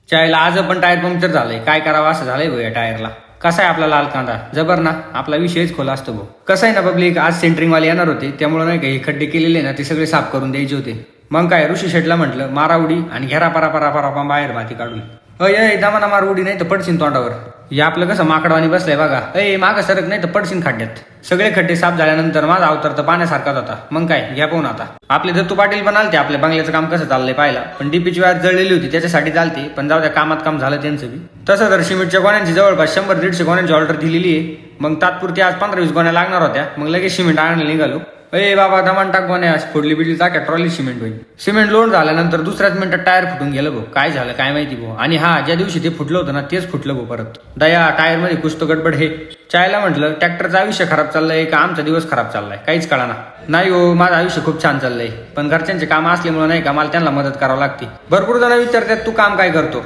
चायला आज पण tyre puncture झालंय, काय करावं असं झालंय भाऊ या टायरला. कसा आहे आपला लाल कांदा जबर ना, आपला विषयच खोला असतो भाऊ. कसं आहे ना पब्लिक, आज सेंटरिंग वाले येणार होते, त्यामुळे नाही का हे खड्डे केलेले ना ते सगळे साफ करून द्यायचे होते. मग काय ऋषी शेटला म्हटलं मारा उडी आणि घेरा परा परा परा पा बाहेर माती काढून. अय दामाना मार उडी नाही तर पडशीन तोंडावर. हे आपलं कसं माकडवाणी बसलंय बघा. मागं सरक नाही तर पडशीन खड्ड्यात. सगळे खड्डे साफ झाल्यानंतर माझा अवतार तर पाण्यासारखाच होता. मग काय घ्या पाहून आता. आपले दत्तू पाटील पण आलते आपल्या बंगल्याचं काम कसं चाललंय पाहिला, पण डीपीची वायर जळलेली होती त्याच्यासाठी चालते, पण जाऊ त्या कामात काम झालं त्यांचं बी. तसं तर सिमेंटच्या गोण्यांची जवळपास 100-150 गोण्यांची ऑर्डर दिलेली आहे. मग तात्पुरती आज 15-20 गोण्या लागणार होत्या, मग लगेच सिमेंट आणायला निघालो. बाबा दमान टाक गोण्या, फोडली बिडली टाक्या ट्रॉली सिमेंट होईल. सिमेंट लोड झाल्यानंतर दुसऱ्याच मिनिटात टायर फुटून गेलं भाऊ. काय झालं काय माहिती भाऊ. आणि ज्या दिवशी ते फुटलं होतं ना तेच फुटलं भाऊ परत. दया टायर मध्ये कुछ तो गडबड हे. चायला म्हटलं ट्रॅक्टरचं आयुष्य खराब चाललंय का आमचा दिवस खराब चाललाय काहीच कळाना. नाही हो, माझं आयुष्य खूप छान चाललंय, पण घरच्यांचे काम असल्यामुळे नाही का मला त्यांना मदत करावं लागते. भरपूर जण विचारतात तू काम काय करतो.